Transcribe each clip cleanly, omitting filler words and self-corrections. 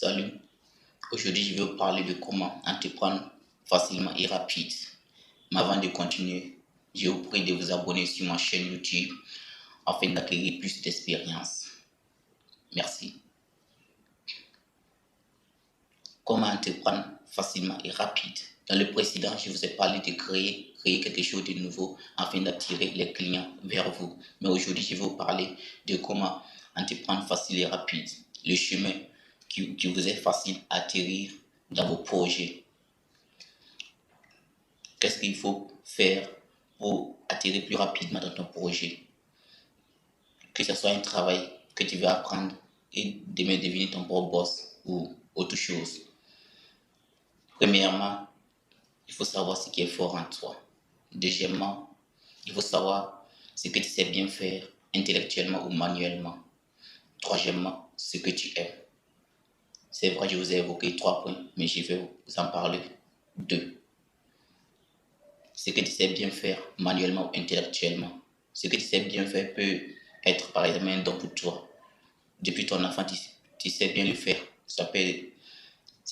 Salut, aujourd'hui je vais vous parler de comment entreprendre facilement et rapide. Mais avant de continuer, je vous prie de vous abonner sur ma chaîne YouTube afin d'acquérir plus d'expérience. Merci. Comment entreprendre facilement et rapide. Dans le précédent, je vous ai parlé de créer quelque chose de nouveau afin d'attirer les clients vers vous. Mais aujourd'hui, je vais vous parler de comment entreprendre facile et rapide. Le chemin qui vous est facile à atterrir dans vos projets. Qu'est-ce qu'il faut faire pour atterrir plus rapidement dans ton projet? Que ce soit un travail que tu veux apprendre et demain devenir ton propre boss ou autre chose. Premièrement, il faut savoir ce qui est fort en toi. Deuxièmement, il faut savoir ce que tu sais bien faire intellectuellement ou manuellement. Troisièmement, ce que tu aimes. C'est vrai, je vous ai évoqué 3 points, mais je vais vous en parler 2. Ce que tu sais bien faire manuellement ou intellectuellement. Ce que tu sais bien faire peut être par exemple un don pour toi. Depuis ton enfant, tu sais bien le faire. Ce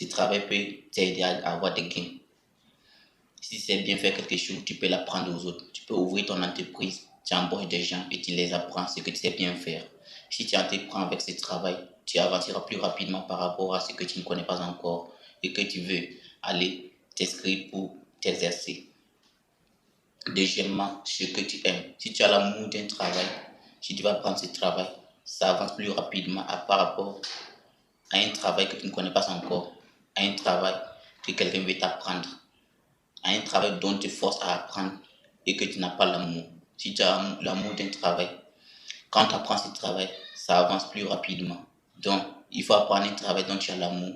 travail peut t'aider à avoir des gains. Si tu sais bien faire quelque chose, tu peux l'apprendre aux autres. Tu peux ouvrir ton entreprise, tu embauches des gens et tu les apprends ce que tu sais bien faire. Si tu entreprends avec ce travail, tu avanceras plus rapidement par rapport à ce que tu ne connais pas encore et que tu veux aller t'inscrire pour t'exercer. Deuxièmement, ce que tu aimes. Si tu as l'amour d'un travail, si tu vas prendre ce travail, ça avance plus rapidement par rapport à un travail que tu ne connais pas encore, à un travail que quelqu'un veut t'apprendre, à un travail dont tu forces à apprendre et que tu n'as pas l'amour. Si tu as l'amour d'un travail, quand tu apprends ce travail, ça avance plus rapidement. Donc, il faut apprendre un travail dont tu as l'amour,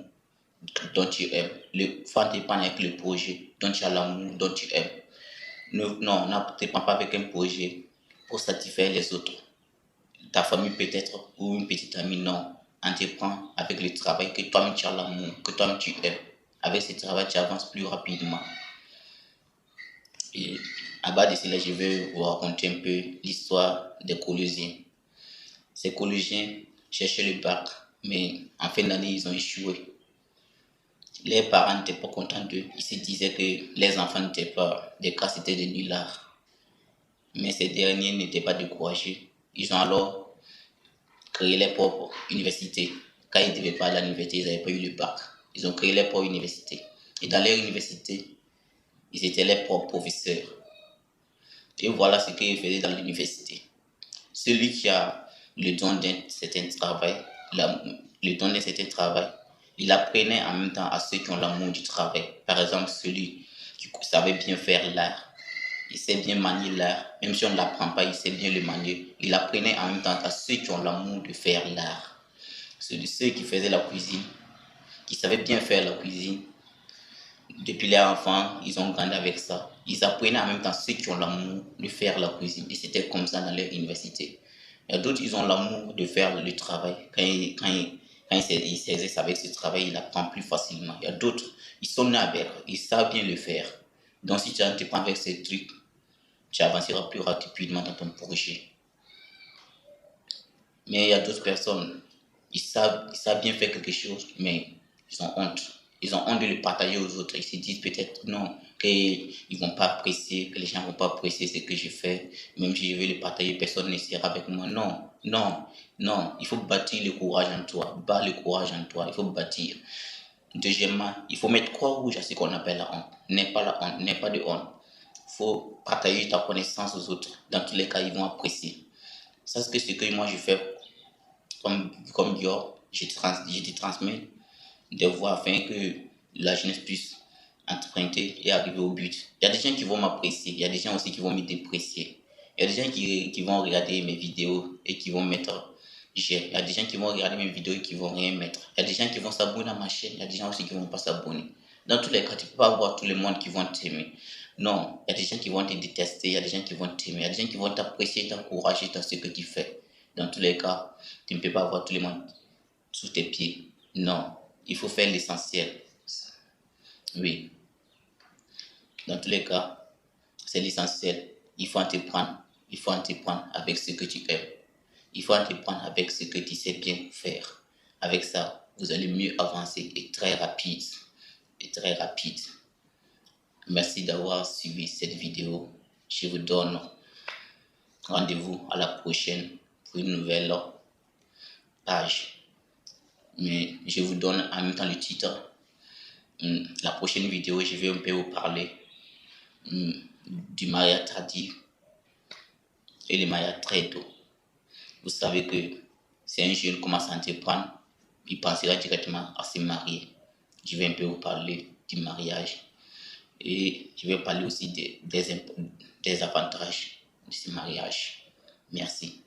dont tu aimes. Il faut entreprendre avec le projet dont tu as l'amour, dont tu aimes. Non, n'entreprends pas avec un projet pour satisfaire les autres. Ta famille peut-être ou une petite amie, non. Entreprends avec le travail que toi-même tu as l'amour, que toi-même tu aimes. Avec ce travail, tu avances plus rapidement. Et à bas de cela, je vais vous raconter un peu l'histoire des collégiens. Ces collégiens cherchaient le bac, mais en fin d'année, ils ont échoué. Les parents n'étaient pas contents d'eux. Ils se disaient que les enfants n'étaient pas des cas, c'était des nullards. Mais ces derniers n'étaient pas découragés. Ils ont alors créé leur propre université. Quand ils ne devaient pas aller à l'université, ils n'avaient pas eu le bac. Ils ont créé leur propre université. Et dans leur université, ils étaient leurs propres professeurs. Et voilà ce qu'ils faisaient dans l'université. Celui qui a le don d'un certain travail, il apprenait en même temps à ceux qui ont l'amour du travail. Par exemple, celui qui savait bien faire l'art, il sait bien manier l'art, même si on ne l'apprend pas, il sait bien le manier. Il apprenait en même temps à ceux qui ont l'amour de faire l'art. Ceux qui faisaient la cuisine, qui savaient bien faire la cuisine. Depuis les enfants, ils ont grandi avec ça. Ils apprenaient en même temps ceux qui ont l'amour de faire la cuisine. Et c'était comme ça dans leur université. Il y a d'autres, ils ont l'amour de faire le travail. Quand ils s'exercent avec ce travail, ils l'apprennent plus facilement. Il y a d'autres, ils sont nés avec, ils savent bien le faire. Donc si tu entreprends avec ces trucs, tu avanceras plus rapidement dans ton projet. Mais il y a d'autres personnes, ils savent bien faire quelque chose, mais ils ont honte. Ils ont honte de le partager aux autres. Ils se disent peut-être non, qu'ils ne vont pas apprécier, que les gens ne vont pas apprécier ce que je fais. Même si je vais le partager, personne ne sera avec moi. Non, non, non. Il faut bâtir le courage en toi. Bâtir le courage en toi. Il faut bâtir. Deuxièmement, il faut mettre croix rouge à ce qu'on appelle la honte. N'est pas la honte, n'est pas de honte. Il faut partager ta connaissance aux autres. Dans tous les cas, ils vont apprécier. Ça, c'est ce que moi je fais comme Dior. Je te transmets des voies afin que la jeunesse puisse emprunter et arriver au but. Il y a des gens qui vont m'apprécier, il y a des gens aussi qui vont me déprécier. Il y a des gens qui vont regarder mes vidéos et qui vont mettre j'aime. Il y a des gens qui vont regarder mes vidéos et qui vont rien mettre. Il y a des gens qui vont s'abonner à ma chaîne, il y a des gens aussi qui vont pas s'abonner. Dans tous les cas, tu ne peux pas avoir tout le monde qui vont t'aimer. Non, il y a des gens qui vont te détester, il y a des gens qui vont t'aimer, il y a des gens qui vont t'apprécier, t'encourager dans ce que tu fais. Dans tous les cas, tu ne peux pas avoir tout le monde sous tes pieds. Non, il faut faire l'essentiel. Oui. Dans tous les cas, c'est l'essentiel. Il faut entreprendre. Il faut entreprendre avec ce que tu aimes. Il faut entreprendre avec ce que tu sais bien faire. Avec ça, vous allez mieux avancer et très rapide. Et très rapide. Merci d'avoir suivi cette vidéo. Je vous donne rendez-vous à la prochaine pour une nouvelle page. Mais je vous donne en même temps le titre. La prochaine vidéo, je vais un peu vous parler du mariage tardif et le mariage très tôt. Vous savez que si un jeune commence à entreprendre, il pensera directement à se marier. Je vais un peu vous parler du mariage et je vais parler aussi des avantages de ce mariage. Merci.